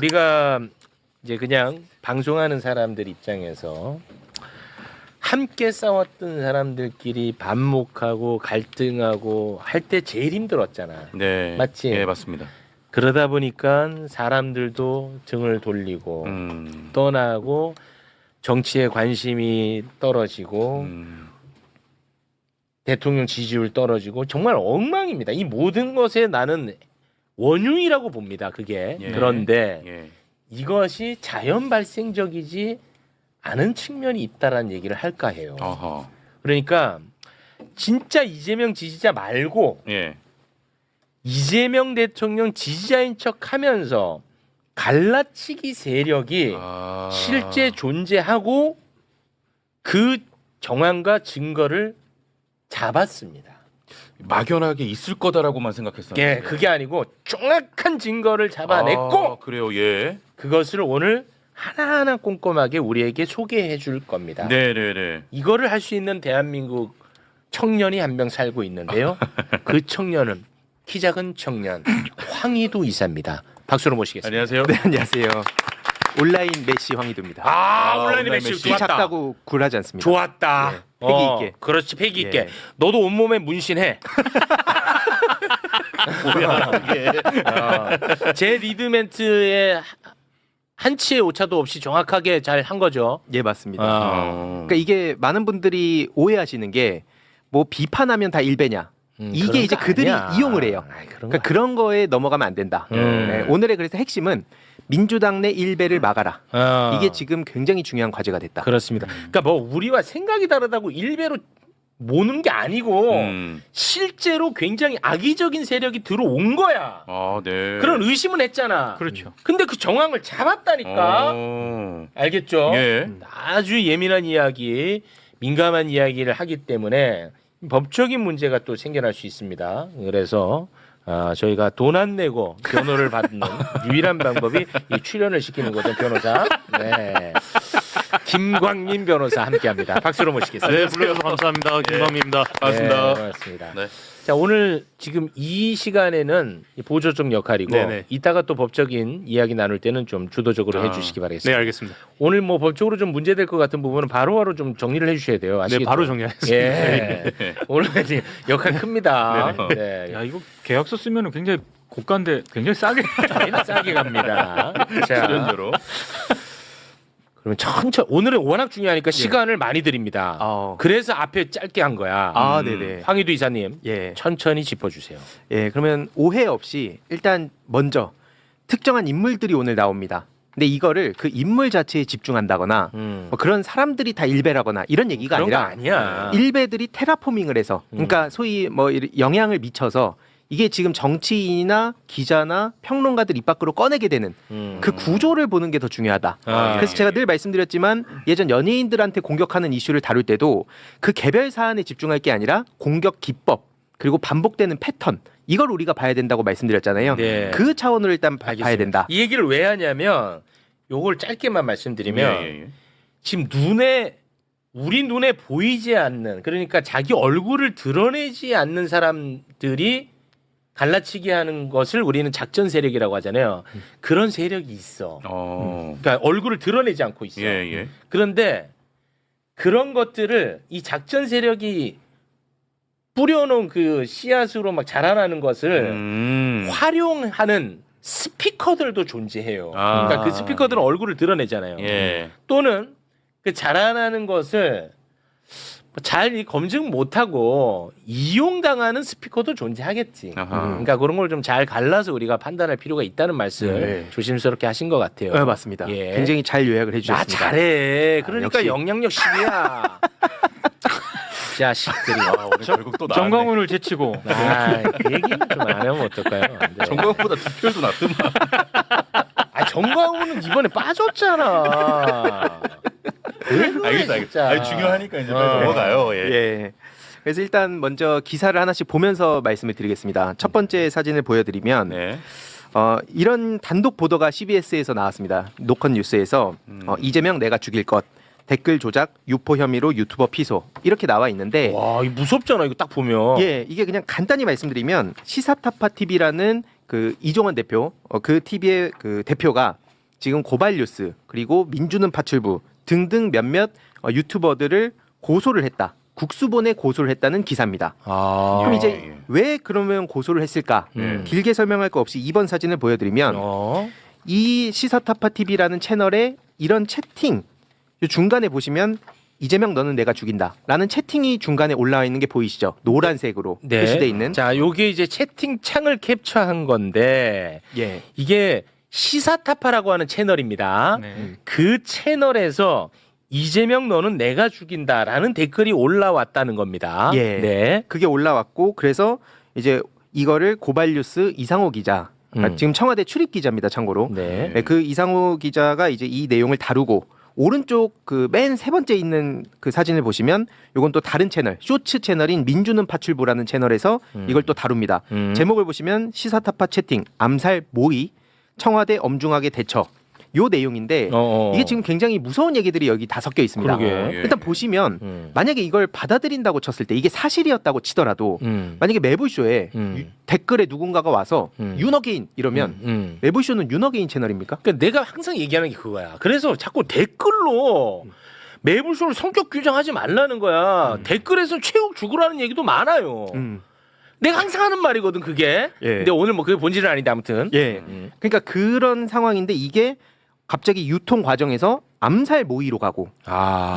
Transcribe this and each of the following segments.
우리가 이제 그냥 방송하는 사람들 입장에서 함께 싸웠던 사람들끼리 반목하고 갈등하고 할 때 제일 힘들었잖아. 네. 맞지? 네, 맞습니다. 그러다 보니까 사람들도 등을 돌리고 떠나고 정치에 관심이 떨어지고 대통령 지지율 떨어지고 정말 엉망입니다. 이 모든 것에 나는 원흉이라고 봅니다. 그게. 예. 그런데 예. 이것이 자연 발생적이지 않은 측면이 있다라는 얘기를 할까 해요. 어허. 그러니까 진짜 이재명 지지자 말고 예. 이재명 대통령 지지자인 척하면서 갈라치기 세력이 실제 존재하고 그 정황과 증거를 잡았습니다. 막연하게 있을 거다라고만 생각했었는데. 예, 그게 아니고 정확한 증거를 잡아냈고 그래요. 예. 그것을 오늘 하나하나 꼼꼼하게 우리에게 소개해 줄 겁니다. 네네네. 이거를 할 수 있는 대한민국 청년이 한 명 살고 있는데요. 그 청년은 키 작은 청년 황희도 이사입니다. 박수로 모시겠습니다. 안녕하세요. 네, 안녕하세요. 온라인 메시 황희도입니다. 온라인 메시 메시. 키 좋았다. 작다고 굴하지 않습니다. 좋았다. 네, 패기 있게. 그렇지, 패기 있게. 예. 너도 온몸에 문신해. 뭐야 이게. 제 리드멘트에 한치의 오차도 없이 정확하게 잘 한 거죠. 예, 맞습니다. 어. 그러니까 이게 많은 분들이 오해하시는 게 뭐 비판하면 다 일배냐. 이게 그런 이제 거 그들이 아니야. 이용을 해요. 아이, 그러니까 그런 거에 넘어가면 안 된다. 네, 오늘의 그래서 핵심은 민주당 내 일배를 막아라. 이게 지금 굉장히 중요한 과제가 됐다. 그렇습니다. 그러니까 뭐 우리와 생각이 다르다고 일배로 모는 게 아니고 실제로 굉장히 악의적인 세력이 들어온 거야. 네. 그런 의심은 했잖아. 그렇죠. 근데 그 정황을 잡았다니까. 알겠죠? 예. 아주 예민한 이야기, 민감한 이야기를 하기 때문에 법적인 문제가 또 생겨날 수 있습니다. 그래서 저희가 돈 안 내고 변호를 받는 유일한 방법이 이 출연을 시키는 거죠, 변호사. 네. 김광민 변호사 함께합니다. 박수로 모시겠습니다. 네, 불러주셔서 감사합니다. 김광민입니다. 반갑습니다. 네, 고맙습니다. 네. 자, 오늘 지금 이 시간에는 보조적 역할이고 네네. 이따가 또 법적인 이야기 나눌 때는 좀 주도적으로 해주시기 네, 바라겠습니다. 알겠습니다. 오늘 뭐 법적으로 좀 문제될 것 같은 부분은 바로바로 좀 정리를 해주셔야 돼요. 네, 아시겠죠? 바로 정리하겠습니다. 예. 오늘 이제 역할 큽니다. 네. 야, 이거 계약서 쓰면 굉장히 고가인데 굉장히 싸게. 저희는 싸게 갑니다. 자, 출연료로. 그러면 천천히 오늘은 워낙 중요하니까 시간을 많이 드립니다. 그래서 앞에 짧게 한 거야. 네네. 황희도 이사님, 예. 천천히 짚어주세요. 예, 그러면 오해 없이 일단 먼저 특정한 인물들이 오늘 나옵니다. 근데 이거를 그 인물 자체에 집중한다거나 뭐 그런 사람들이 다 일배라거나 이런 얘기가 그런 거 아니라 아니야. 일배들이 테라포밍을 해서 그러니까 소위 뭐 영향을 미쳐서 이게 지금 정치인이나 기자나 평론가들 입 밖으로 꺼내게 되는 그 구조를 보는 게 더 중요하다. 그래서 제가 늘 말씀드렸지만 예전 연예인들한테 공격하는 이슈를 다룰 때도 그 개별 사안에 집중할 게 아니라 공격 기법 그리고 반복되는 패턴 이걸 우리가 봐야 된다고 말씀드렸잖아요. 네. 그 차원으로 일단 알겠습니다. 봐야 된다. 이 얘기를 왜 하냐면 요걸 짧게만 말씀드리면 예. 지금 우리 눈에 보이지 않는 그러니까 자기 얼굴을 드러내지 않는 사람들이 갈라치기 하는 것을 우리는 작전 세력이라고 하잖아요. 그런 세력이 있어. 그러니까 얼굴을 드러내지 않고 있어. 예. 그런데 그런 것들을 이 작전 세력이 뿌려놓은 그 씨앗으로 막 자라나는 것을 활용하는 스피커들도 존재해요. 그러니까 그 스피커들은 얼굴을 드러내잖아요. 예. 또는 그 자라나는 것을 잘 검증 못하고 이용당하는 스피커도 존재하겠지. 그러니까 그런 걸 좀 잘 갈라서 우리가 판단할 필요가 있다는 말씀을 조심스럽게 하신 것 같아요. 네, 맞습니다. 예. 굉장히 잘 요약을 나 해주셨습니다. 잘해. 그러니까 역시. 영향력 10이야. 자식들이. 오늘 결국 또 정광훈을 제치고. 그 얘기는 좀 안 하면 어떨까요? 네. 정광훈보다 득표율도 낮더만. 정광훈은 이번에 빠졌잖아. 알겠어. 아니, 중요하니까 이제 빨리 넘어가요. 예. 예. 그래서 일단 먼저 기사를 하나씩 보면서 말씀을 드리겠습니다. 첫 번째 사진을 보여드리면 네. 이런 단독 보도가 CBS에서 나왔습니다. 노컷 뉴스에서 이재명 내가 죽일 것 댓글 조작 유포 혐의로 유튜버 피소 이렇게 나와 있는데 와, 이거 무섭잖아. 이거 딱 보면. 예, 이게 그냥 간단히 말씀드리면 시사타파 TV라는 그 이종원 대표 그 TV의 그 대표가 지금 고발뉴스 그리고 민주는 파출부 등등 몇몇 유튜버들을 고소를 했다. 국수본에 고소를 했다는 기사입니다. 그럼 이제 왜 그러면 고소를 했을까? 길게 설명할 거 없이 이번 사진을 보여드리면 이 시사타파 TV라는 채널에 이런 채팅 요 중간에 보시면 이재명 너는 내가 죽인다라는 채팅이 중간에 올라와 있는 게 보이시죠? 노란색으로 표시돼 있는. 자, 요게 이제 채팅창을 캡처한 건데 예. 이게 시사타파라고 하는 채널입니다. 네. 그 채널에서 이재명 너는 내가 죽인다라는 댓글이 올라왔다는 겁니다. 예. 네. 그게 올라왔고 그래서 이제 이거를 고발뉴스 이상호 기자 지금 청와대 출입 기자입니다. 참고로. 네. 네, 그 이상호 기자가 이제 이 내용을 다루고 오른쪽 그 맨 세 번째 있는 그 사진을 보시면 이건 또 다른 채널 쇼츠 채널인 민주는 파출부라는 채널에서 이걸 또 다룹니다. 제목을 보시면 시사타파 채팅 암살 모의 청와대 엄중하게 대처 요 내용인데 이게 지금 굉장히 무서운 얘기들이 여기 다 섞여 있습니다. 그러게. 일단 보시면 만약에 이걸 받아들인다고 쳤을 때 이게 사실이었다고 치더라도 만약에 매불쇼에 댓글에 누군가가 와서 윤어게인 이러면 매불쇼는 윤어게인 채널입니까? 그러니까 내가 항상 얘기하는 게 그거야. 그래서 자꾸 댓글로 매불쇼를 성격 규정하지 말라는 거야. 댓글에서 최욱 죽으라는 얘기도 많아요. 내가 항상 하는 말이거든 그게. 예. 근데 오늘 뭐 그게 본질은 아닌데 아무튼. 예. 그러니까 그런 상황인데 이게 갑자기 유통 과정에서 암살 모의로 가고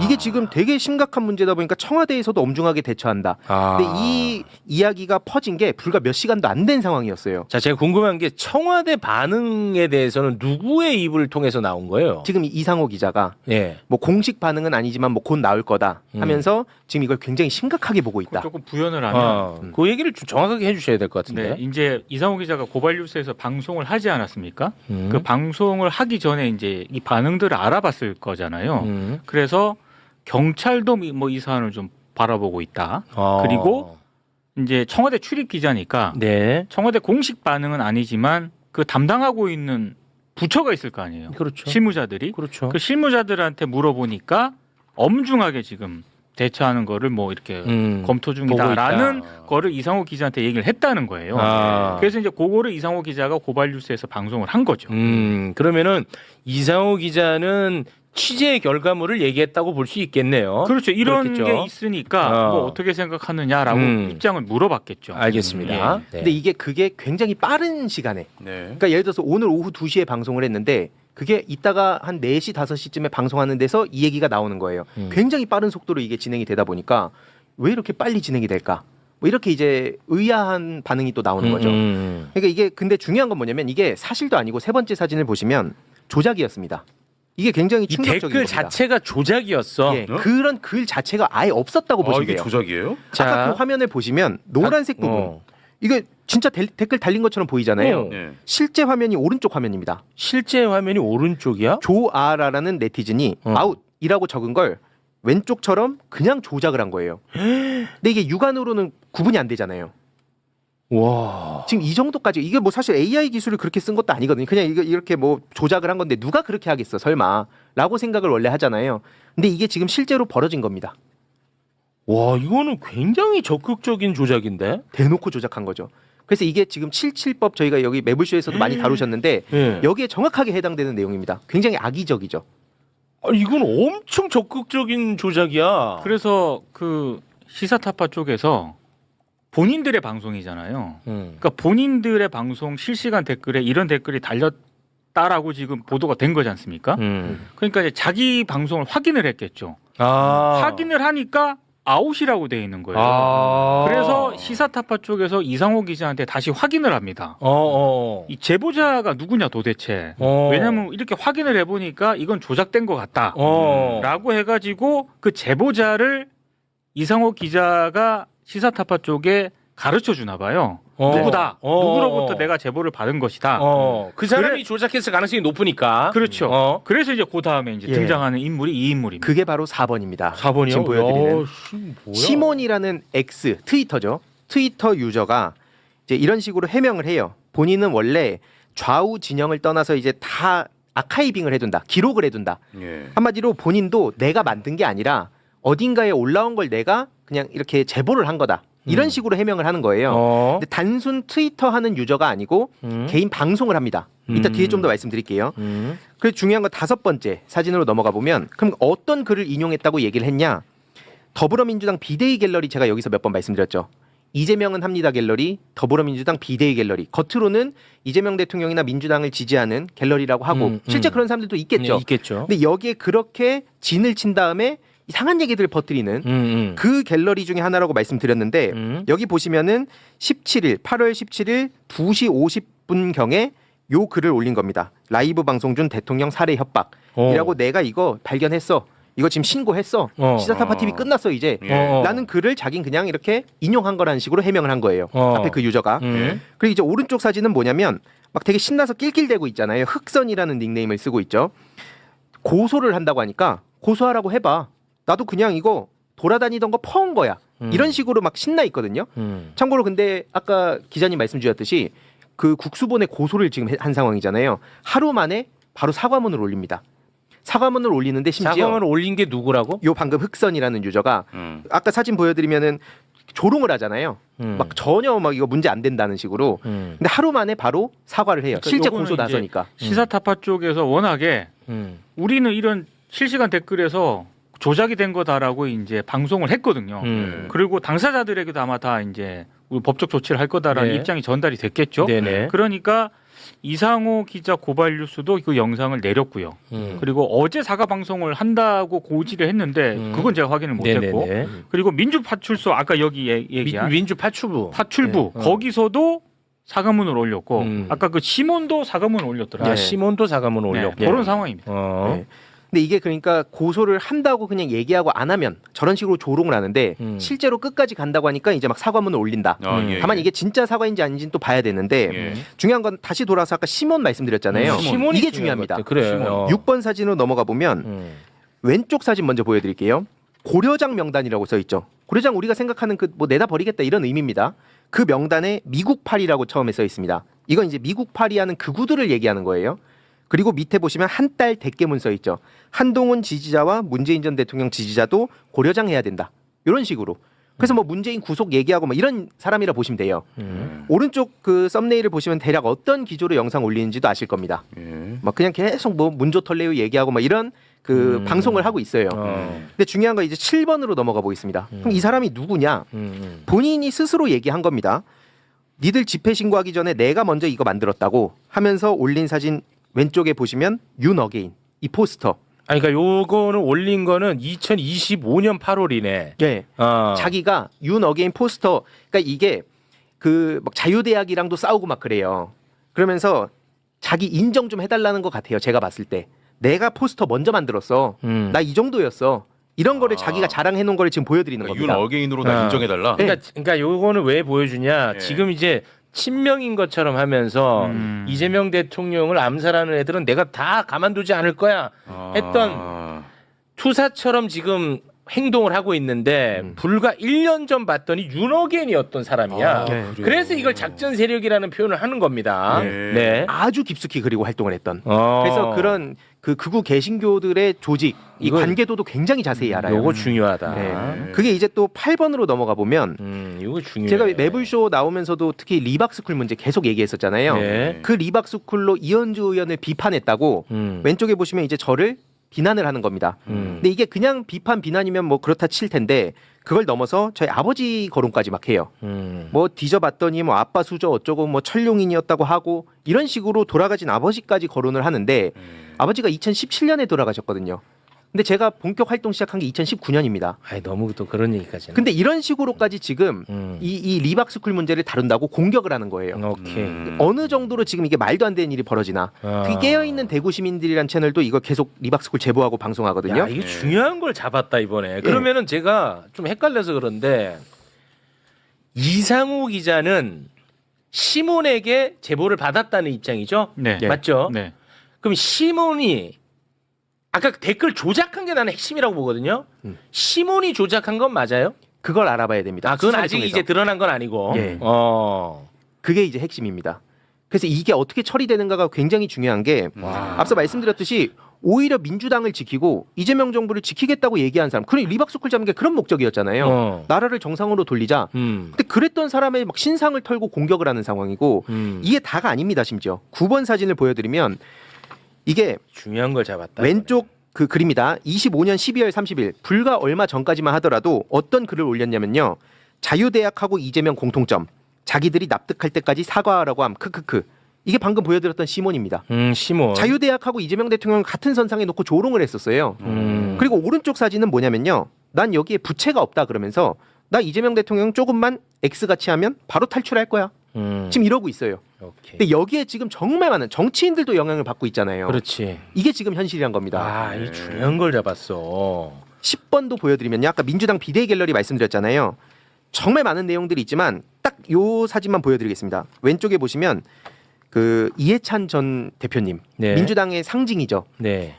이게 지금 되게 심각한 문제다 보니까 청와대에서도 엄중하게 대처한다. 근데 이 이야기가 퍼진 게 불과 몇 시간도 안 된 상황이었어요. 자, 제가 궁금한 게 청와대 반응에 대해서는 누구의 입을 통해서 나온 거예요? 지금 이상호 기자가 예. 뭐 공식 반응은 아니지만 뭐 곧 나올 거다 하면서 지금 이걸 굉장히 심각하게 보고 있다. 조금 부연을 하면 그 얘기를 좀 정확하게 해주셔야 될 것 같은데. 네, 이제 이상호 기자가 고발뉴스에서 방송을 하지 않았습니까? 그 방송을 하기 전에 이제 이 반응들을 알아봤을 거잖아요. 그래서 경찰도 뭐 이 사안을 좀 바라보고 있다. 그리고 이제 청와대 출입 기자니까 네. 청와대 공식 반응은 아니지만 그 담당하고 있는 부처가 있을 거 아니에요. 그렇죠. 실무자들이. 그렇죠. 그 실무자들한테 물어보니까 엄중하게 지금 대처하는 거를 뭐 이렇게 검토 중이다라는 거를 이상호 기자한테 얘기를 했다는 거예요. 그래서 이제 그거를 이상호 기자가 고발뉴스에서 방송을 한 거죠. 그러면은 이상호 기자는 취재 결과물을 얘기했다고 볼 수 있겠네요. 그렇죠. 이런 그렇겠죠. 게 있으니까 뭐 어떻게 생각하느냐라고 입장을 물어봤겠죠. 알겠습니다. 네. 근데 이게 그게 굉장히 빠른 시간에 그러니까 예를 들어서 오늘 오후 2시에 방송을 했는데 그게 이따가 한 4시, 5시쯤에 방송하는 데서 이 얘기가 나오는 거예요. 굉장히 빠른 속도로 이게 진행이 되다 보니까 왜 이렇게 빨리 진행이 될까? 뭐 이렇게 이제 의아한 반응이 또 나오는 거죠. 그러니까 이게 근데 중요한 건 뭐냐면 이게 사실도 아니고 세 번째 사진을 보시면 조작이었습니다. 이게 굉장히 이 충격적인 댓글 겁니다. 자체가 조작이었어. 예, 그런 글 자체가 아예 없었다고 보시면 이게 돼요. 조작이에요? 아까 그 화면을 보시면 노란색 부분 이게 진짜 댓글 달린 것처럼 보이잖아요. 네. 실제 화면이 오른쪽 화면입니다. 실제 화면이 오른쪽이야? 조아라라는 네티즌이 아웃이라고 적은 걸 왼쪽처럼 그냥 조작을 한 거예요. 근데 이게 육안으로는 구분이 안 되잖아요. 와. 지금 이 정도까지 이게 뭐 사실 AI 기술을 그렇게 쓴 것도 아니거든요. 그냥 이거 이렇게 뭐 조작을 한 건데 누가 그렇게 하겠어 설마라고 생각을 원래 하잖아요. 근데 이게 지금 실제로 벌어진 겁니다. 와, 이거는 굉장히 적극적인 조작인데. 대놓고 조작한 거죠. 그래서 이게 지금 77법 저희가 여기 매불쇼에서도 많이 다루셨는데 예. 여기에 정확하게 해당되는 내용입니다. 굉장히 악의적이죠. 이건 엄청 적극적인 조작이야. 그래서 그 시사타파 쪽에서 본인들의 방송이잖아요. 그러니까 본인들의 방송 실시간 댓글에 이런 댓글이 달렸다라고 지금 보도가 된 거지 않습니까? 그러니까 이제 자기 방송을 확인을 했겠죠. 확인을 하니까 아웃이라고 돼 있는 거예요. 그래서 시사타파 쪽에서 이상호 기자한테 다시 확인을 합니다. 이 제보자가 누구냐 도대체. 왜냐하면 이렇게 확인을 해보니까 이건 조작된 것 같다라고 해가지고 그 제보자를 이상호 기자가 시사타파 쪽에 가르쳐 주나 봐요. 누구다. 누구로부터 내가 제보를 받은 것이다. 그 사람이 조작했을 가능성이 높으니까. 그렇죠. 그래서 이제 그 다음에 이제 등장하는 인물이 이 인물입니다. 그게 바로 4번입니다. 4번이요? 지금 보여드리는 시몬이라는 X 트위터죠. 트위터 유저가 이제 이런 식으로 해명을 해요. 본인은 원래 좌우 진영을 떠나서 이제 다 아카이빙을 해둔다. 기록을 해둔다. 한마디로 본인도 내가 만든 게 아니라 어딘가에 올라온 걸 내가 그냥 이렇게 제보를 한 거다. 이런 식으로 해명을 하는 거예요. 근데 단순 트위터 하는 유저가 아니고 개인 방송을 합니다. 이따 뒤에 좀 더 말씀드릴게요. 그래서 중요한 건 5번째 사진으로 넘어가 보면 그럼 어떤 글을 인용했다고 얘기를 했냐? 더불어민주당 비대위 갤러리 제가 여기서 몇 번 말씀드렸죠. 이재명은 합니다 갤러리, 더불어민주당 비대위 갤러리. 겉으로는 이재명 대통령이나 민주당을 지지하는 갤러리라고 하고 실제 그런 사람들도 있겠죠. 네, 있겠죠. 근데 여기에 그렇게 진을 친 다음에 이상한 얘기들을 퍼뜨리는 그 갤러리 중에 하나라고 말씀드렸는데 여기 보시면은 8월 17일 2시 50분경에 요 글을 올린 겁니다. 라이브 방송 중 대통령 살해 협박이라고 내가 이거 발견했어. 이거 지금 신고했어. 시사타파 TV 끝났어 이제. 라는 글을 자긴 그냥 이렇게 인용한 거라는 식으로 해명을 한 거예요. 앞에 그 유저가. 그리고 이제 오른쪽 사진은 뭐냐면 막 되게 신나서 낄낄대고 있잖아요. 흑선이라는 닉네임을 쓰고 있죠. 고소를 한다고 하니까 고소하라고 해봐. 나도 그냥 이거 돌아다니던 거 퍼온 거야. 이런 식으로 막 신나 있거든요. 참고로 근데 아까 기자님 말씀 주셨듯이 그 국수본에 고소를 지금 한 상황이잖아요. 하루 만에 바로 사과문을 올립니다. 사과문을 올리는데 심지어 사과문을 올린 게 누구라고? 요 방금 흑선이라는 유저가 아까 사진 보여드리면은 조롱을 하잖아요. 막 전혀 막 이거 문제 안 된다는 식으로. 근데 하루 만에 바로 사과를 해요. 그러니까 실제 요거는 고소 이제 나서니까. 시사타파 쪽에서 워낙에 우리는 이런 실시간 댓글에서 조작이 된 거다라고 이제 방송을 했거든요. 그리고 당사자들에게도 아마 다 이제 우리 법적 조치를 할 거다라는 네. 입장이 전달이 됐겠죠. 네네. 그러니까 이상호 기자 고발 뉴스도 그 영상을 내렸고요. 그리고 어제 사과 방송을 한다고 고지를 했는데 그건 제가 확인을 못했고, 네네네. 그리고 민주파출소 아까 여기 얘기한 민주 파출부. 파출부 네. 거기서도 사과문을 올렸고, 아까 그 시몬도 사과문을 올렸더라고요. 야, 시몬도 사과문을 네, 올렸고. 그런 상황입니다. 네. 근데 이게 그러니까 고소를 한다고 그냥 얘기하고 안 하면 저런 식으로 조롱을 하는데 실제로 끝까지 간다고 하니까 이제 막 사과문을 올린다. 다만 이게 진짜 사과인지 아닌지는 또 봐야 되는데 중요한 건 다시 돌아서 아까 시몬 말씀드렸잖아요. 시몬이 이게 중요한 중요합니다. 것 같아. 그래요. 6번 사진으로 넘어가 보면 왼쪽 사진 먼저 보여드릴게요. 고려장 명단이라고 써 있죠. 고려장 우리가 생각하는 그 뭐 내다 버리겠다 이런 의미입니다. 그 명단에 미국팔이라고 처음에 써 있습니다. 이건 이제 미국팔이 하는 극우들을 얘기하는 거예요. 그리고 밑에 보시면 한 달 대깨문 써 있죠. 한동훈 지지자와 문재인 전 대통령 지지자도 고려장 해야 된다. 이런 식으로. 그래서 뭐 문재인 구속 얘기하고 뭐 이런 사람이라 보시면 돼요. 오른쪽 그 썸네일을 보시면 대략 어떤 기조로 영상 올리는지도 아실 겁니다. 막 그냥 계속 뭐 문조털레우 얘기하고 막 이런 그 방송을 하고 있어요. 근데 중요한 건 이제 7번으로 넘어가 보겠습니다. 그럼 이 사람이 누구냐? 본인이 스스로 얘기한 겁니다. 니들 집회 신고하기 전에 내가 먼저 이거 만들었다고 하면서 올린 사진 왼쪽에 보시면 윤 어게인 이 포스터. 아니 그러니까 요거는 올린 거는 2025년 8월이네. 네. 자기가 윤 어게인 포스터. 그러니까 이게 그 막 자유대학이랑도 싸우고 막 그래요. 그러면서 자기 인정 좀 해달라는 것 같아요. 제가 봤을 때 내가 포스터 먼저 만들었어. 나 이 정도였어. 이런 거를 자기가 자랑해 놓은 거를 지금 보여드리는 윤 겁니다. 어게인으로 나 인정해달라. 그러니까 요거는 왜 보여주냐? 네. 지금 이제 친명인 것처럼 하면서 이재명 대통령을 암살하는 애들은 내가 다 가만두지 않을 거야 했던 투사처럼 지금 행동을 하고 있는데 불과 1년 전 봤더니 윤어겐이었던 사람이야. 네. 그래서 이걸 작전 세력이라는 표현을 하는 겁니다. 네. 아주 깊숙이 그리고 활동을 했던. 그래서 그런 그 극우 개신교들의 조직 이 이거- 관계도도 굉장히 자세히 알아요. 요거 중요하다. 네. 그게 이제 또 8번으로 넘어가 보면 이거 중요해. 제가 매불쇼 나오면서도 특히 리박스쿨 문제 계속 얘기했었잖아요. 네. 그 리박스쿨로 이현주 의원을 비판했다고 왼쪽에 보시면 이제 저를 비난을 하는 겁니다. 근데 이게 그냥 비난이면 뭐 그렇다 칠 텐데 그걸 넘어서 저희 아버지 거론까지 막 해요. 뭐 뒤져봤더니 뭐 아빠 수저 어쩌고 뭐 철룡인이었다고 하고 이런 식으로 돌아가신 아버지까지 거론을 하는데 아버지가 2017년에 돌아가셨거든요. 근데 제가 본격 활동 시작한 게 2019년입니다. 아이 너무 또 그런 얘기까지는. 근데 이런 식으로까지 지금 이 리박스쿨 문제를 다룬다고 공격을 하는 거예요. 오케이. 어느 정도로 지금 이게 말도 안 되는 일이 벌어지나. 그 깨어있는 대구 시민들이란 채널도 이거 계속 리박스쿨 제보하고 방송하거든요. 야, 이거 중요한 걸 잡았다 이번에. 그러면은 제가 좀 헷갈려서 그런데 이상우 기자는 시몬에게 제보를 받았다는 입장이죠? 네. 맞죠? 네. 그럼 시몬이 아까 댓글 조작한 게 나는 핵심이라고 보거든요. 시몬이 조작한 건 맞아요? 그걸 알아봐야 됩니다. 아, 그건 수사를 아직 통해서. 이제 드러난 건 아니고. 예. 어. 그게 이제 핵심입니다. 그래서 이게 어떻게 처리되는가가 굉장히 중요한 게 앞서 말씀드렸듯이 오히려 민주당을 지키고 이재명 정부를 지키겠다고 얘기한 사람. 그러니 리박스쿨 잡는 게 그런 목적이었잖아요. 나라를 정상으로 돌리자. 근데 그랬던 사람의 막 신상을 털고 공격을 하는 상황이고 이게 다가 아닙니다. 심지어 9번 사진을 보여드리면 이게 중요한 걸 잡았다. 왼쪽 그 글입니다. 25년 12월 30일 불과 얼마 전까지만 하더라도 어떤 글을 올렸냐면요. 자유대학하고 이재명 공통점. 자기들이 납득할 때까지 사과하라고 함. 크크크. 이게 방금 보여드렸던 시몬입니다. 시몬. 자유대학하고 이재명 대통령을 같은 선상에 놓고 조롱을 했었어요. 그리고 오른쪽 사진은 뭐냐면요. 난 여기에 부채가 없다 그러면서 나 이재명 대통령 조금만 X같이 하면 바로 탈출할 거야. 지금 이러고 있어요. 오케이. 근데 여기에 지금 정말 많은 정치인들도 영향을 받고 있잖아요. 그렇지. 이게 지금 현실이란 겁니다. 아, 이 중요한 걸 잡았어. 10번도 보여드리면요. 아까 민주당 비대위 갤러리 말씀드렸잖아요. 정말 많은 내용들이 있지만 딱 요 사진만 보여드리겠습니다. 왼쪽에 보시면 그 이해찬 전 대표님, 네. 민주당의 상징이죠. 네.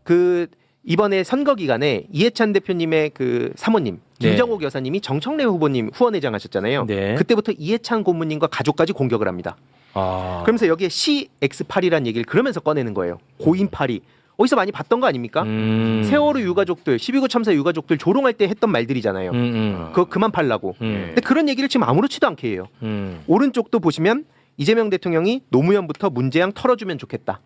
그 이번에 선거 기간에 이해찬 대표님의 그 사모님 네. 김정옥 여사님이 정청래 후보님 후원회장 하셨잖아요. 네. 그때부터 이해찬 고문님과 가족까지 공격을 합니다. 아. 그러면서 여기에 CX8이라는 얘기를 그러면서 꺼내는 거예요. 고인팔이. 어디서 많이 봤던 거 아닙니까? 세월호 유가족들, 12.9 참사 유가족들 조롱할 때 했던 말들이잖아요. 그거 그만 팔라고. 근데 그런 얘기를 지금 아무렇지도 않게 해요. 오른쪽도 보시면 이재명 대통령이 노무현부터 문재양 털어주면 좋겠다.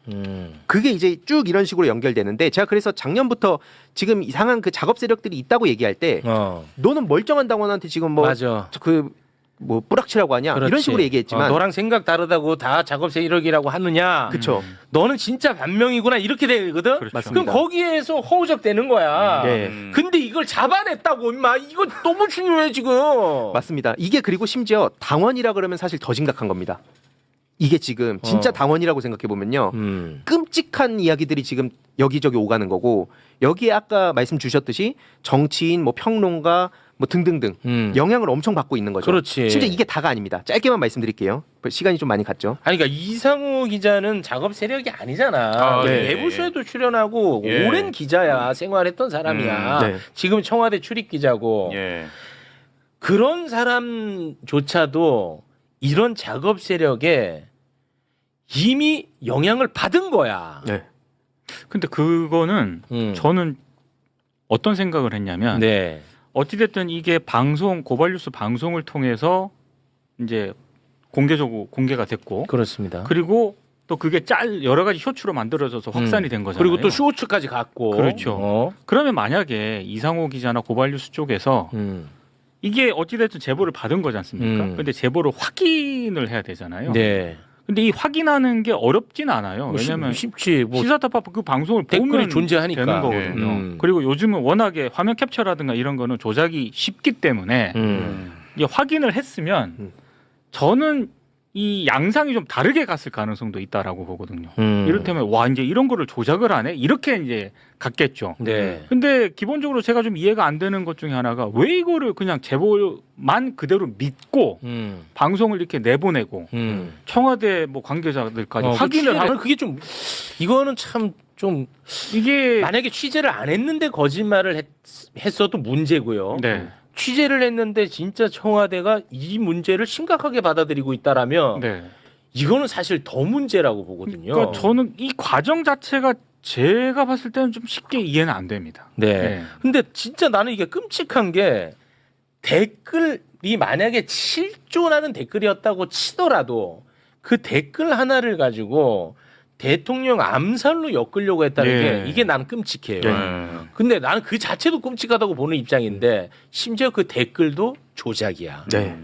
그게 이제 쭉 이런 식으로 연결되는데 제가 그래서 작년부터 지금 이상한 그 작업 세력들이 있다고 얘기할 때 너는 멀쩡한 당원한테 지금 뭐 맞아. 뭐 뿌락치라고 하냐 그렇지. 이런 식으로 얘기했지만 너랑 생각 다르다고 다 작업세 1억이라고 하느냐. 그쵸. 너는 진짜 반명이구나 이렇게 되거든. 그렇죠. 맞습니다. 그럼 거기에서 허우적 되는 거야. 네. 근데 이걸 잡아냈다고 임마. 이거 너무 중요해 지금. 맞습니다. 이게 그리고 심지어 당원이라 그러면 사실 더 심각한 겁니다. 이게 지금 진짜 당원이라고 생각해 보면요. 끔찍한 이야기들이 지금 여기저기 오가는 거고 여기에 아까 말씀 주셨듯이 정치인 뭐 평론가 뭐 등등등 영향을 엄청 받고 있는 거죠. 그렇지. 심지어 이게 다가 아닙니다. 짧게만 말씀드릴게요. 시간이 좀 많이 갔죠. 아니 그러니까 이상우 기자는 작업 세력이 아니잖아. 네. 내부쇼에도 출연하고 예. 오랜 기자야. 생활했던 사람이야. 네. 지금 청와대 출입 기자고. 예. 그런 사람조차도 이런 작업 세력에 이미 영향을 받은 거야. 네. 근데 그거는 저는 어떤 생각을 했냐면 네. 어찌됐든 이게 방송 고발뉴스 방송을 통해서 이제 공개적으로 공개가 됐고 그렇습니다. 그리고 또 그게 여러 가지 쇼츠로 만들어져서 확산이 된 거잖아요. 그리고 또 쇼츠까지 갔고. 그렇죠. 그러면 만약에 이상호 기자나 고발뉴스 쪽에서 이게 어찌됐든 제보를 받은 거지 않습니까? 근데 제보를 확인을 해야 되잖아요. 네. 근데 이 확인하는 게 어렵진 않아요. 왜냐하면 쉽지. 뭐 시사타파 그 방송을 댓글이 보면 존재하니까. 되는 거거든요. 네. 그리고 요즘은 워낙에 화면 캡처라든가 이런 거는 조작이 쉽기 때문에 이게 확인을 했으면 저는 이 양상이 좀 다르게 갔을 가능성도 있다라고 보거든요. 이를테면 와 이제 이런 거를 조작을 하네 이렇게 이제 갔겠죠. 네. 근데 기본적으로 제가 좀 이해가 안 되는 것 중에 하나가 왜 이거를 그냥 제보만 그대로 믿고 방송을 이렇게 내보내고 청와대 뭐 관계자들까지 확인을 하고 그게 좀 이거는 참 좀 이게 만약에 취재를 안 했는데 거짓말을 했어도 문제고요. 네. 취재를 했는데 진짜 청와대가 이 문제를 심각하게 받아들이고 있다라면 네. 이거는 사실 더 문제라고 보거든요. 그러니까 저는 이 과정 자체가 제가 봤을 때는 좀 쉽게 이해는 안 됩니다. 네. 근데 진짜 나는 이게 끔찍한 게 댓글이 만약에 7조라는 댓글이었다고 치더라도 그 댓글 하나를 가지고 대통령 암살로 엮으려고 했다는 네. 게 이게 난 끔찍해요. 근데 나는 그 자체도 끔찍하다고 보는 입장인데 심지어 그 댓글도 조작이야. 네.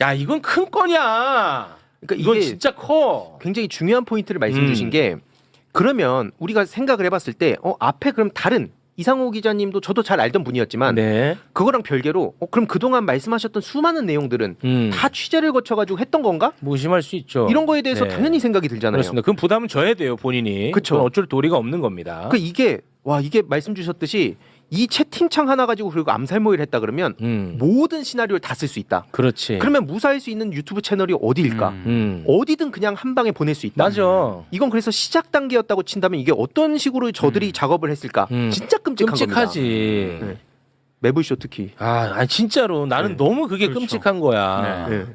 야 이건 큰 거냐. 그러니까 이건 이게 진짜 커. 굉장히 중요한 포인트를 말씀 주신 게 그러면 우리가 생각을 해봤을 때 앞에 그럼 다른 이상호 기자님도 저도 잘 알던 분이었지만 네. 그거랑 별개로 그럼 그동안 말씀하셨던 수많은 내용들은 다 취재를 거쳐가지고 했던 건가? 무심할 수 있죠. 이런 거에 대해서 네. 당연히 생각이 들잖아요. 그렇습니다. 그럼 부담은 져야 돼요 본인이. 그쵸. 그건 어쩔 도리가 없는 겁니다. 그 이게 말씀 주셨듯이 이 채팅창 하나 가지고 그리고 암살 모의를 했다 그러면 모든 시나리오를 다 쓸 수 있다. 그렇지. 그러면 무사할 수 있는 유튜브 채널이 어디일까? 어디든 그냥 한 방에 보낼 수 있다. 맞아. 이건 그래서 시작 단계였다고 친다면 이게 어떤 식으로 저들이 작업을 했을까? 진짜 끔찍한 끔찍하지. 겁니다. 네. 매블쇼 특히. 아니 진짜로 나는 네. 너무 그게 그렇죠. 끔찍한 거야. 네.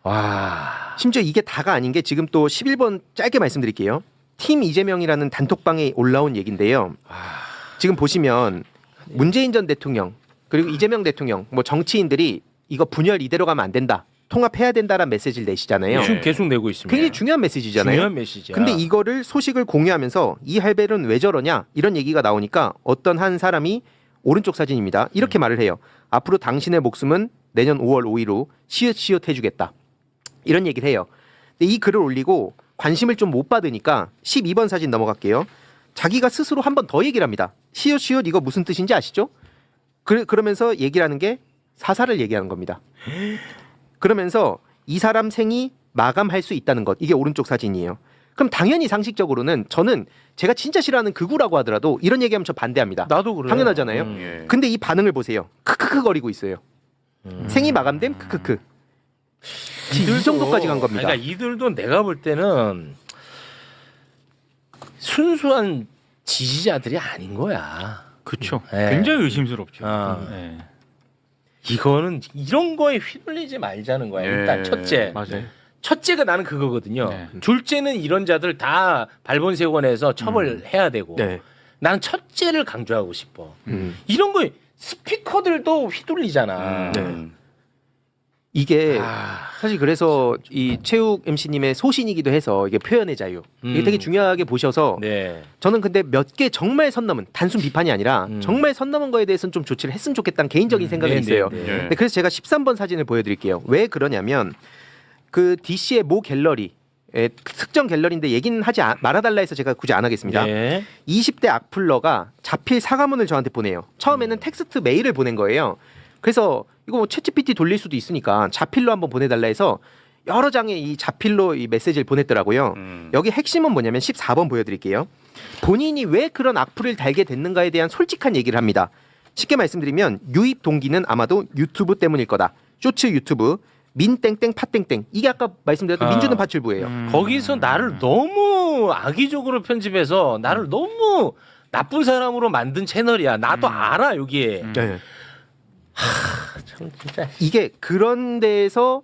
와. 심지어 이게 다가 아닌 게 지금 또 11번 짧게 말씀드릴게요. 팀 이재명이라는 단톡방에 올라온 얘기인데요. 지금 보시면 문재인 전 대통령 그리고 이재명 대통령 뭐 정치인들이 이거 분열 이대로 가면 안 된다. 통합해야 된다라는 메시지를 내시잖아요. 지금 계속 내고 있습니다. 굉장히 중요한 메시지잖아요. 중요한 메시지야. 근데 이거를 소식을 공유하면서 이 할배는 왜 저러냐 이런 얘기가 나오니까 어떤 한 사람이 오른쪽 사진입니다. 이렇게 말을 해요. 앞으로 당신의 목숨은 내년 5월 5일 후 시읒시읒 해주겠다. 이런 얘기를 해요. 근데 이 글을 올리고 관심을 좀 못 받으니까 12번 사진 넘어갈게요. 자기가 스스로 한 번 더 얘기를 합니다. 시읒시읒 이거 무슨 뜻인지 아시죠? 그러면서 얘기를 하는 게 사살을 얘기하는 겁니다. 그러면서 이 사람 생이 마감할 수 있다는 것. 이게 오른쪽 사진이에요. 그럼 당연히 상식적으로는 저는 제가 진짜 싫어하는 극우라고 하더라도 이런 얘기하면 저 반대합니다. 나도 그래요. 당연하잖아요. 예. 근데 이 반응을 보세요. 크크크 거리고 있어요. 생이 마감됨 크크크. 이 정도까지 간 겁니다. 그러니까 이들도 내가 볼 때는 순수한 지지자들이 아닌 거야. 그렇죠. 네. 굉장히 의심스럽죠. 아. 네. 이거는 이런 거에 휘둘리지 말자는 거야. 일단 예. 첫째. 맞아요. 첫째가 나는 그거거든요. 네. 둘째는 이런 자들 다 발본색원에서 처벌해야 되고. 네. 나는 첫째를 강조하고 싶어. 음. 이런 거 스피커들도 휘둘리잖아. 네. 이게 아. 사실 그래서 이 최욱 MC님의 소신이기도 해서 이게 표현의 자유 이게 되게 중요하게 보셔서 네. 저는 근데 몇 개 정말 선 넘은 단순 비판이 아니라 정말 선 넘은 거에 대해서는 좀 조치를 했으면 좋겠다는 개인적인 생각이 네, 있어요. 네, 네. 예. 네, 그래서 제가 13번 사진을 보여드릴게요. 왜 그러냐면 그 DC의 모 갤러리 특정 갤러리인데 얘기는 하지 말아달라 해서 제가 굳이 안 하겠습니다. 네. 20대 악플러가 자필 사과문을 저한테 보내요. 처음에는 텍스트 메일을 보낸 거예요. 그래서 이거 뭐 챗GPT 돌릴 수도 있으니까 자필로 한번 보내달라 해서 여러 장의 이 자필로 이 메시지를 보냈더라고요. 여기 핵심은 뭐냐면 14번 보여드릴게요. 본인이 왜 그런 악플을 달게 됐는가에 대한 솔직한 얘기를 합니다. 쉽게 말씀드리면 유입 동기는 아마도 유튜브 때문일 거다. 쇼츠 유튜브 민땡땡 팥땡땡 이게 아까 말씀드렸던 민주는 파출부예요. 거기서 나를 너무 악의적으로 편집해서 나를 너무 나쁜 사람으로 만든 채널이야. 나도 알아 여기에. 네. 참 진짜. 이게 그런 데서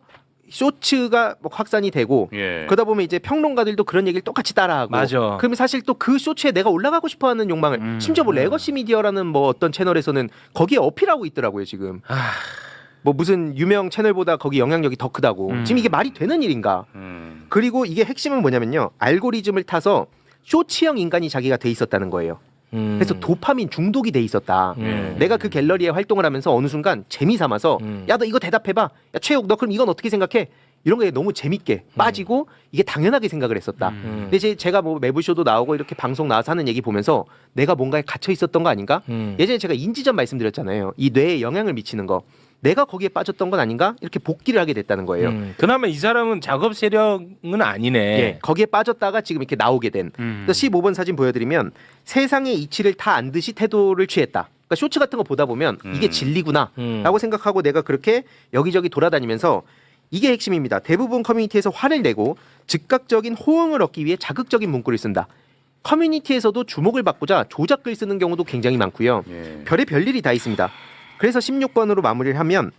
쇼츠가 뭐 확산이 되고 예. 그러다 보면 이제 평론가들도 그런 얘기를 똑같이 따라하고 맞아. 그러면 사실 또 그 쇼츠에 내가 올라가고 싶어하는 욕망을 심지어 뭐 레거시 미디어라는 뭐 어떤 채널에서는 거기에 어필하고 있더라고요 지금. 뭐 무슨 유명 채널보다 거기 영향력이 더 크다고. 지금 이게 말이 되는 일인가? 그리고 이게 핵심은 뭐냐면요. 알고리즘을 타서 쇼츠형 인간이 자기가 돼 있었다는 거예요. 그래서 도파민 중독이 돼 있었다. 내가 그 갤러리에 활동을 하면서 어느 순간 재미 삼아서 야 너 이거 대답해봐. 야 최욱 너 그럼 이건 어떻게 생각해? 이런 거에 너무 재밌게 빠지고 이게 당연하게 생각을 했었다. 근데 이제 제가 뭐 매부쇼도 나오고 이렇게 방송 나와서 하는 얘기 보면서 내가 뭔가에 갇혀 있었던 거 아닌가? 예전에 제가 인지전 말씀드렸잖아요. 이 뇌에 영향을 미치는 거. 내가 거기에 빠졌던 건 아닌가? 이렇게 복귀를 하게 됐다는 거예요. 그나마 이 사람은 작업 세력은 아니네. 예, 거기에 빠졌다가 지금 이렇게 나오게 된. 그래서 15번 사진 보여드리면 세상의 이치를 다 안 듯이 태도를 취했다. 그러니까 쇼츠 같은 거 보다 보면 이게 진리구나라고 생각하고 내가 그렇게 여기저기 돌아다니면서 이게 핵심입니다. 대부분 커뮤니티에서 화를 내고 즉각적인 호응을 얻기 위해 자극적인 문구를 쓴다. 커뮤니티에서도 주목을 받고자 조작글 쓰는 경우도 굉장히 많고요. 예. 별의 일이 다 있습니다. 그래서 16번으로 마무리를 하면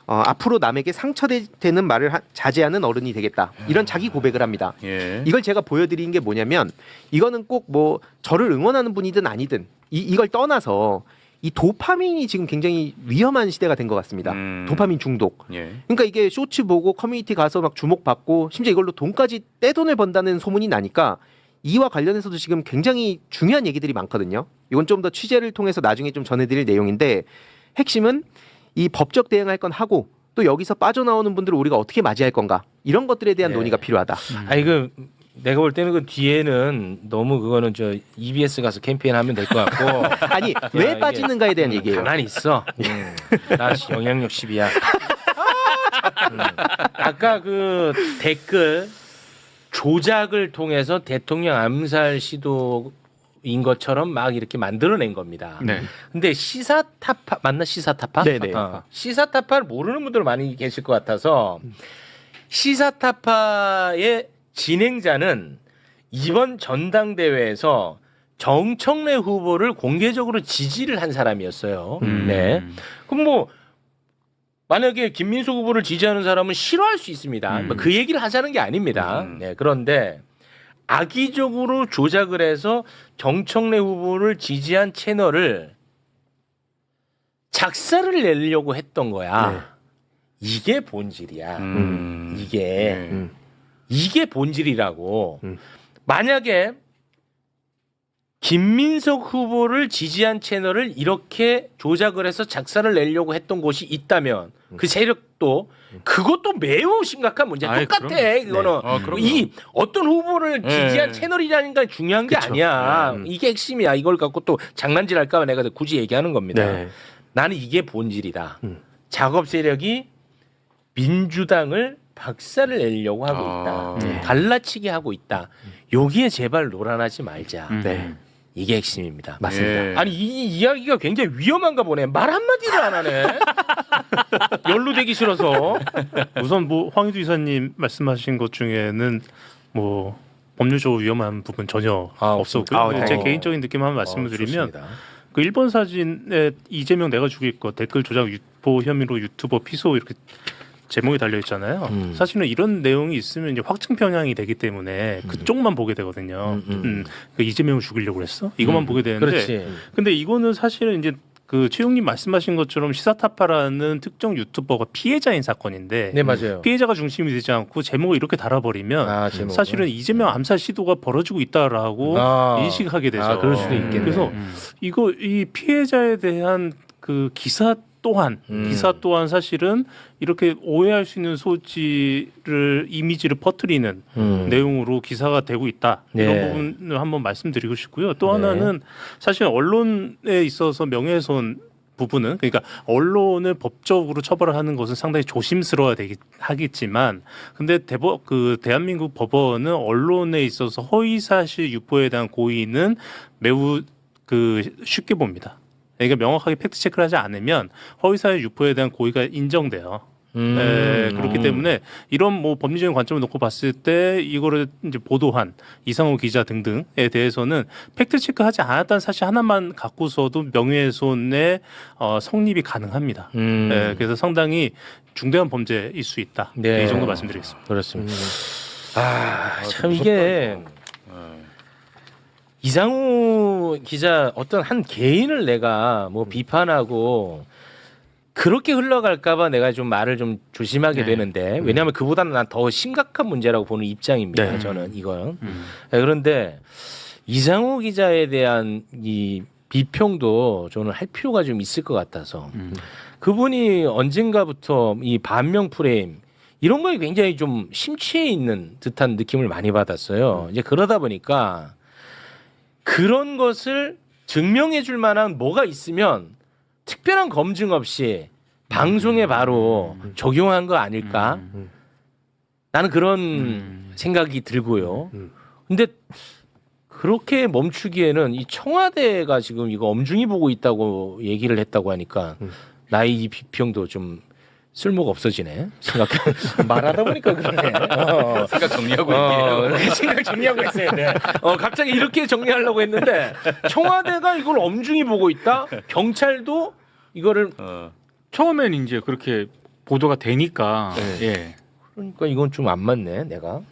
앞으로 남에게 상처되는 말을 자제하는 어른이 되겠다. 이런 자기 고백을 합니다. 예. 이걸 제가 보여드린 게 뭐냐면 이거는 꼭 뭐 저를 응원하는 분이든 아니든 이걸 떠나서 이 도파민이 지금 굉장히 위험한 시대가 된 것 같습니다. 도파민 중독. 예. 그러니까 이게 쇼츠 보고 커뮤니티 가서 막 주목받고 심지어 이걸로 돈까지 떼돈을 번다는 소문이 나니까 이와 관련해서도 지금 굉장히 중요한 얘기들이 많거든요. 이건 좀 더 취재를 통해서 나중에 좀 전해드릴 내용인데 핵심은 이 법적 대응할 건 하고 또 여기서 빠져나오는 분들을 우리가 어떻게 맞이할 건가 이런 것들에 대한 네. 논의가 필요하다. 아니 그 내가 볼 때는 그 뒤에는 너무 그거는 저 EBS 가서 캠페인하면 될 것 같고. 아니 왜 이게- 빠지는가에 대한 얘기예요. 가만히 있어. 나 영향력 10이야. 아까 그 댓글 조작을 통해서 대통령 암살 시도인 것처럼 막 이렇게 만들어낸 겁니다. 네. 근데 시사타파 맞나 시사타파? 네네. 시사타파를 모르는 분들 많이 계실 것 같아서 시사타파의 진행자는 이번 전당대회에서 정청래 후보를 공개적으로 지지를 한 사람이었어요. 네. 그럼 뭐 만약에 김민수 후보를 지지하는 사람은 싫어할 수 있습니다. 뭐그 얘기를 하자는 게 아닙니다. 네. 그런데 악의적으로 조작을 해서 정청래 후보를 지지한 채널을 작사를 내려고 했던 거야. 네. 이게 본질이야. 이게 본질이라고. 만약에 김민석 후보를 지지한 채널을 이렇게 조작을 해서 작사를 내려고 했던 곳이 있다면 그 세력도 그것도 매우 심각한 문제야. 아이, 똑같아. 그거는 그럼요. 이 어떤 후보를 지지한 채널이라는 게 중요한 게 그쵸. 아니야. 이게 핵심이야. 이걸 갖고 또 장난질할까 봐 내가 굳이 얘기하는 겁니다. 네. 나는 이게 본질이다. 작업 세력이 민주당을 박살을 내려고 하고 있다. 갈라치게 하고 있다. 여기에 제발 놀아나지 말자. 네. 이게 핵심입니다. 맞습니다. 예. 아니 이 이야기가 굉장히 위험한가 보네. 말 한마디를 안 하네. 연루되기 싫어서. 우선 뭐 황희두 이사님 말씀하신 것 중에는 뭐 법률적으로 위험한 부분 전혀 없었고요. 아, 제 네. 개인적인 느낌 한번 말씀을 드리면 좋습니다. 그 일본 사진에 이재명 내가 죽일 거 댓글 조작 유포 혐의로 유튜버 피소 이렇게 제목이 달려 있잖아요. 사실은 이런 내용이 있으면 이제 확증 편향이 되기 때문에 그쪽만 보게 되거든요. 그 이재명을 죽이려고 그랬어? 이것만 보게 되는데. 그렇지. 근데 이거는 사실은 이제 그 최용님 말씀하신 것처럼 시사타파라는 특정 유튜버가 피해자인 사건인데 네 맞아요. 피해자가 중심이 되지 않고 제목을 이렇게 달아버리면 제목은. 사실은 이재명 암살 시도가 벌어지고 있다라고 인식하게 되죠. 그럴 수도 있겠네. 그래서 이거 이 피해자에 대한 그 기사 또한 사실은 이렇게 오해할 수 있는 소지를 이미지를 퍼뜨리는 내용으로 기사가 되고 있다. 이런 네. 부분을 한번 말씀드리고 싶고요. 또 네. 하나는 사실 언론에 있어서 명예훼손 부분은 그러니까 언론을 법적으로 처벌하는 것은 상당히 조심스러워야 하겠지만 근데 대한민국 법원은 언론에 있어서 허위사실 유포에 대한 고의는 매우 쉽게 봅니다. 그러니까 명확하게 팩트 체크를 하지 않으면 허위사실 유포에 대한 고의가 인정돼요. 그렇기 때문에 이런 뭐 법리적인 관점을 놓고 봤을 때 이거를 이제 보도한 이상호 기자 등등에 대해서는 팩트 체크하지 않았다는 사실 하나만 갖고서도 명예훼손의 성립이 가능합니다. 그래서 상당히 중대한 범죄일 수 있다. 네. 이 정도 말씀드리겠습니다. 그렇습니다. 참 이게 이상우 기자 어떤 한 개인을 내가 뭐 비판하고 그렇게 흘러갈까봐 내가 좀 말을 좀 조심하게 되는데 왜냐하면 그보다는 난 더 심각한 문제라고 보는 입장입니다. 네. 저는 이건. 그런데 이상우 기자에 대한 이 비평도 저는 할 필요가 좀 있을 것 같아서 그분이 언젠가부터 이 반명 프레임 이런 거에 굉장히 좀 심취해 있는 듯한 느낌을 많이 받았어요. 이제 그러다 보니까 그런 것을 증명해 줄 만한 뭐가 있으면 특별한 검증 없이 방송에 바로 적용한 거 아닐까? 나는 그런 생각이 들고요. 근데 그렇게 멈추기에는 이 청와대가 지금 이거 엄중히 보고 있다고 얘기를 했다고 하니까 나의 이 비평도 좀 쓸모가 없어지네. 말하다 보니까 그러네. 생각 정리하고 있네요. 생각 정리하고 있어야 돼. 갑자기 이렇게 정리하려고 했는데 청와대가 이걸 엄중히 보고 있다. 경찰도 이거를 처음엔 이제 그렇게 보도가 되니까 예. 그러니까 이건 좀 안 맞네. 내가.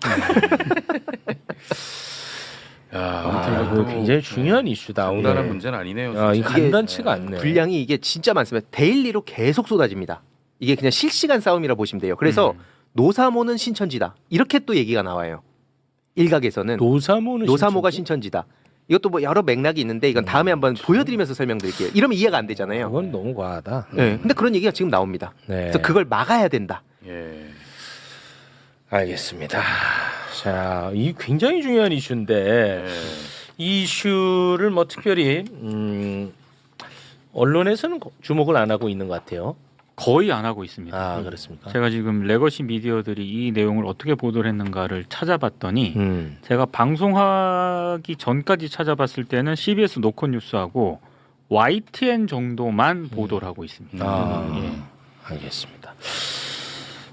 이거 굉장히 중요한 이슈다. 간단한 오늘. 문제는 아니네요. 이 진짜. 간단치가 않네. 분량이 이게 진짜 많습니다. 데일리로 계속 쏟아집니다. 이게 그냥 실시간 싸움이라 보시면 돼요. 그래서 노사모는 신천지다. 이렇게 또 얘기가 나와요. 일각에서는 노사모가 신천지다. 이것도 뭐 여러 맥락이 있는데 이건 다음에 한번 보여드리면서 설명드릴게요. 이러면 이해가 안 되잖아요. 그건 너무 과하다. 네. 근데 그런 얘기가 지금 나옵니다. 네. 그래서 그걸 막아야 된다. 예. 알겠습니다. 자, 이 굉장히 중요한 이슈인데 이 이슈를 뭐 특별히 언론에서는 주목을 안 하고 있는 것 같아요. 거의 안 하고 있습니다. 그렇습니까? 제가 지금 레거시 미디어들이 이 내용을 어떻게 보도를 했는가를 찾아봤더니 제가 방송하기 전까지 찾아봤을 때는 CBS 노컷뉴스하고 YTN 정도만 보도를 하고 있습니다. 예. 알겠습니다.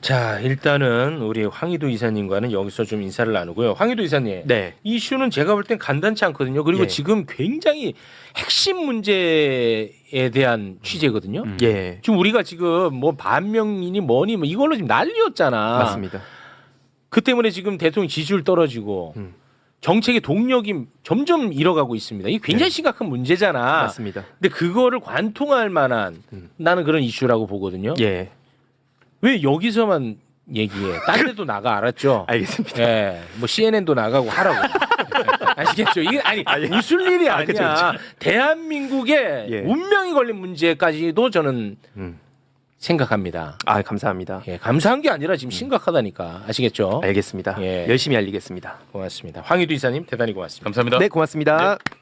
자, 일단은 우리 황희도 이사님과는 여기서 좀 인사를 나누고요. 황희도 이사님, 네. 이 이슈는 제가 볼 땐 간단치 않거든요. 그리고 예. 지금 굉장히 핵심 문제에 대한 취재거든요. 예. 지금 우리가 지금 뭐 반명이니 뭐니 뭐 이걸로 지금 난리였잖아. 맞습니다. 그 때문에 지금 대통령 지지율 떨어지고 정책의 동력이 점점 잃어가고 있습니다. 이게 굉장히 심각한 문제잖아. 맞습니다. 근데 그거를 관통할 만한 나는 그런 이슈라고 보거든요. 예, 왜 여기서만 얘기해? 딴 데도 나가 알았죠? 알겠습니다. 예, 뭐 CNN도 나가고 하라고. 아시겠죠? 이게 아니 웃을 일이 아니야. 그쵸. 대한민국의 예. 운명이 걸린 문제까지도 저는 생각합니다. 아, 감사합니다. 예, 감사한 게 아니라 지금 심각하다니까. 아시겠죠? 알겠습니다. 예. 열심히 알리겠습니다. 고맙습니다. 황희두 이사님 대단히 고맙습니다. 감사합니다. 네, 고맙습니다. 네.